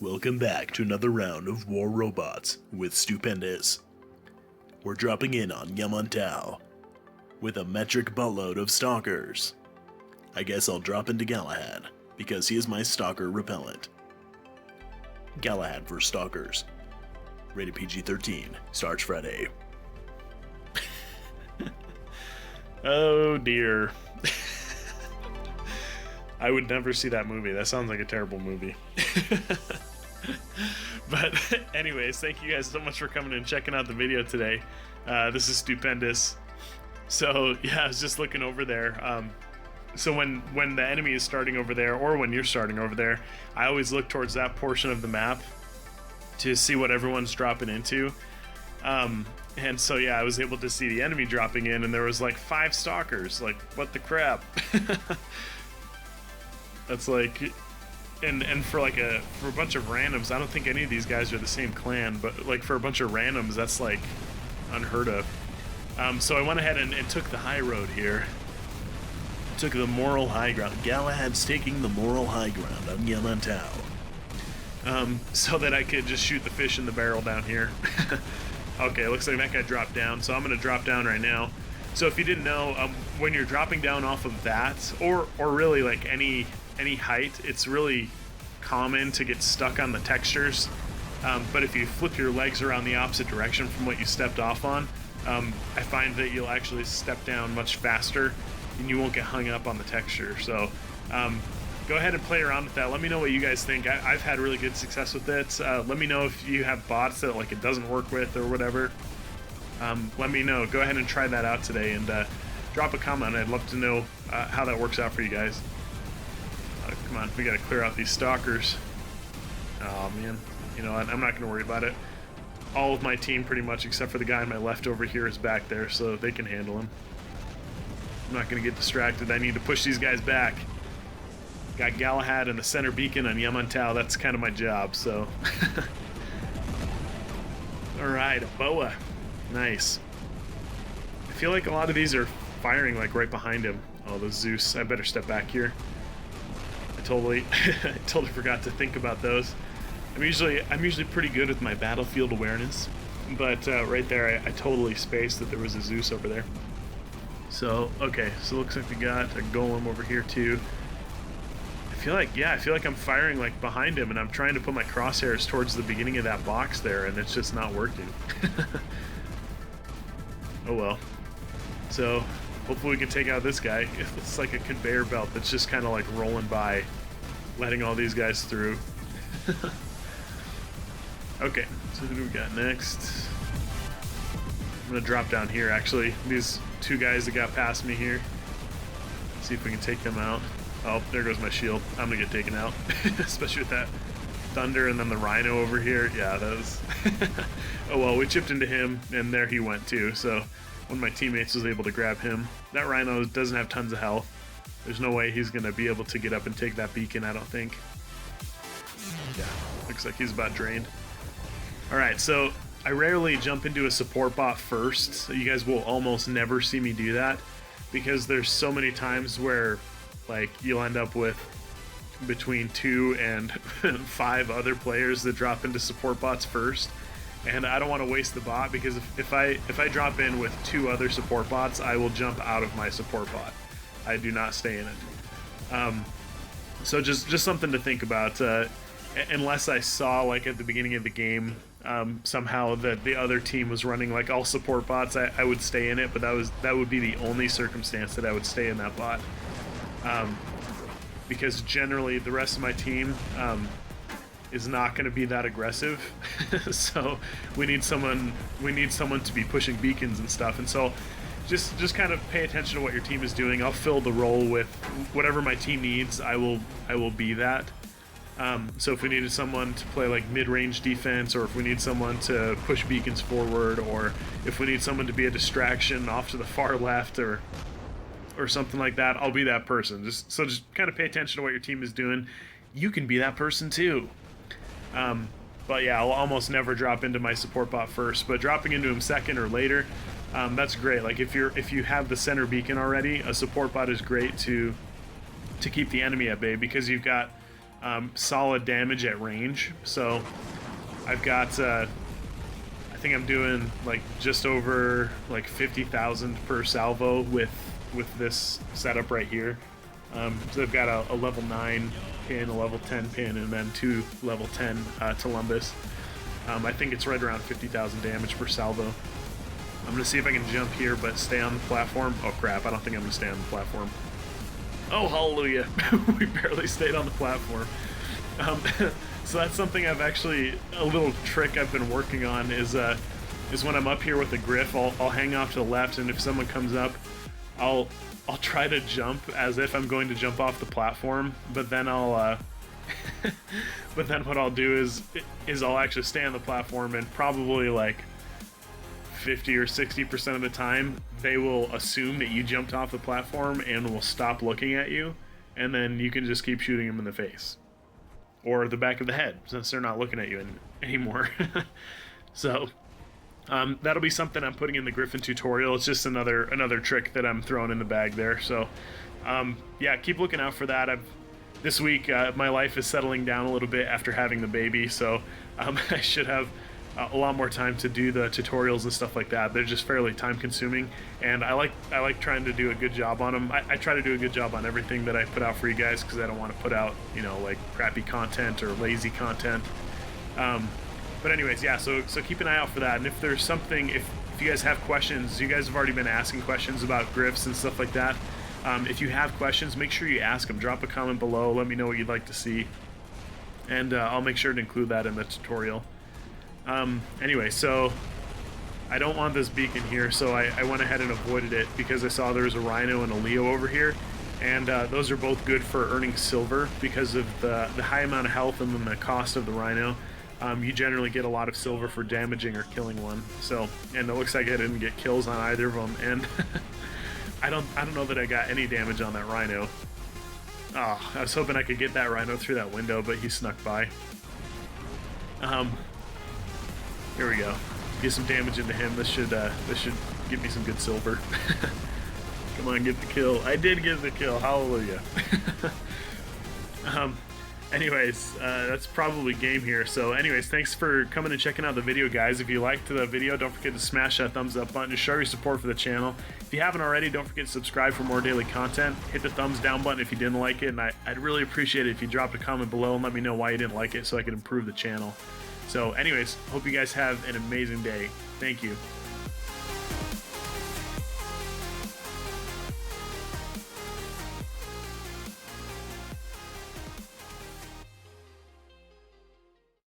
Welcome back to another round of War Robots with Pendous. We're dropping in on Yamantau with a metric buttload of stalkers. I guess I'll drop into Galahad because he is my stalker repellent. Galahad for Stalkers. Rated PG-13. Starts Friday. Oh dear. I would never see that movie. That sounds like a terrible movie. But anyways, thank you guys so much for coming and checking out the video today. This is Stupendous. So yeah, I was just looking over there. So when the enemy is starting over there, or when you're starting over there, I always look towards that portion of the map to see what everyone's dropping into. And so yeah, I was able to see the enemy dropping in, and there was like 5 stalkers. Like, what the crap? That's like, and for a bunch of randoms, I don't think any of these guys are the same clan, but like for a bunch of randoms, that's like unheard of. So I went ahead and took the high road here. Took the moral high ground. Galahad's taking the moral high ground on Yamantau. So that I could just shoot the fish in the barrel down here. Okay, looks like that guy dropped down, so I'm gonna drop down right now. So if you didn't know, when you're dropping down off of that, or really like any height, it's really common to get stuck on the textures. But if you flip your legs around the opposite direction from what you stepped off on, I find that you'll actually step down much faster and you won't get hung up on the texture. So go ahead and play around with that. Let me know what you guys think. I've had really good success with it. Let me know if you have bots that like it doesn't work with or whatever. Let me know. Go ahead and try that out today, and drop a comment. I'd love to know how that works out for you guys. Come on, we gotta clear out these stalkers. Oh man, you know what? I'm not gonna worry about it. All of my team, pretty much, except for the guy on my left over here, is back there, so they can handle him. I'm not gonna get distracted. I need to push these guys back. Got Galahad and the center beacon on Yamantau. That's kind of my job, so. Alright, a boa. Nice. I feel like a lot of these are firing like right behind him. Oh, the Zeus. I better step back here. I totally forgot to think about those. I'm usually pretty good with my battlefield awareness, but right there I totally spaced that there was a Zeus over there. So okay, so it looks like we got a golem over here too. I feel like I'm firing like behind him, and I'm trying to put my crosshairs towards the beginning of that box there, and it's just not working. Oh well. So hopefully we can take out this guy. It's like a conveyor belt that's just kind of like rolling by, letting all these guys through. Okay, so who do we got next? I'm gonna drop down here actually. These 2 guys that got past me here. See if we can take them out. Oh, there goes my shield. I'm gonna get taken out. Especially with that thunder and then the rhino over here. Yeah, that was... Oh well, we chipped into him, and there he went too, so one of my teammates was able to grab him. That rhino doesn't have tons of health. There's no way he's gonna be able to get up and take that beacon, I don't think. Yeah, looks like he's about drained. Alright, so I rarely jump into a support bot first. So you guys will almost never see me do that, because there's so many times where like you'll end up with between 2 and 5 other players that drop into support bots first, and I don't want to waste the bot, because if I drop in with 2 other support bots, I will jump out of my support bot. I do not stay in it. So just something to think about. Unless I saw like at the beginning of the game somehow that the other team was running like all support bots, I would stay in it, but that would be the only circumstance that I would stay in that bot. Because generally the rest of my team is not going to be that aggressive. So we need someone to be pushing beacons and stuff, and so just kind of pay attention to what your team is doing. I'll fill the role with whatever my team needs. I will be that. So if we needed someone to play like mid-range defense, or if we need someone to push beacons forward, or if we need someone to be a distraction off to the far left, or something like that, I'll be that person. Just kind of pay attention to what your team is doing. You can be that person too. But yeah, I'll almost never drop into my support bot first, but dropping into him second or later, that's great. Like if you have the center beacon already, a support bot is great to keep the enemy at bay, because you've got solid damage at range. So I've got, I think I'm doing like just over like 50,000 per salvo with this setup right here. So I've got a level 9 pin, a level 10 pin, and then 2 level 10 Columbus. I think it's right around 50,000 damage per salvo. I'm going to see if I can jump here, but stay on the platform. Oh crap, I don't think I'm going to stay on the platform. Oh, hallelujah. We barely stayed on the platform. So that's something I've actually, a little trick I've been working on is when I'm up here with the Griff, I'll hang off to the left, and if someone comes up, I'll try to jump as if I'm going to jump off the platform, but then but then what I'll do is I'll actually stay on the platform, and probably like 50 or 60% of the time, they will assume that you jumped off the platform and will stop looking at you, and then you can just keep shooting them in the face. Or the back of the head, since they're not looking at you anymore. So, that'll be something I'm putting in the Griffin tutorial. It's just another trick that I'm throwing in the bag there. So, yeah, keep looking out for that. This week, my life is settling down a little bit after having the baby, so I should have a lot more time to do the tutorials and stuff like that. They're just fairly time consuming, and I like trying to do a good job on them. I try to do a good job on everything that I put out for you guys, because I don't want to put out, you know, like crappy content or lazy content. But anyways, yeah, so keep an eye out for that. And if there's something, if you guys have questions, you guys have already been asking questions about Griffs and stuff like that. If you have questions, make sure you ask them. Drop a comment below, let me know what you'd like to see, and I'll make sure to include that in the tutorial. Anyway, so I don't want this beacon here, so I went ahead and avoided it because I saw there was a Rhino and a Leo over here, and those are both good for earning silver because of the high amount of health and then the cost of the Rhino. You generally get a lot of silver for damaging or killing one. So, and it looks like I didn't get kills on either of them, and I don't know that I got any damage on that Rhino. Oh, I was hoping I could get that Rhino through that window, but he snuck by. Here we go. Get some damage into him. This should give me some good silver. Come on, get the kill. I did get the kill. Hallelujah. Anyways, that's probably game here. So anyways, thanks for coming and checking out the video, guys. If you liked the video, don't forget to smash that thumbs up button to show your support for the channel. If you haven't already, don't forget to subscribe for more daily content. Hit the thumbs down button if you didn't like it, and I'd really appreciate it if you dropped a comment below and let me know why you didn't like it so I can improve the channel. So anyways, hope you guys have an amazing day. Thank you.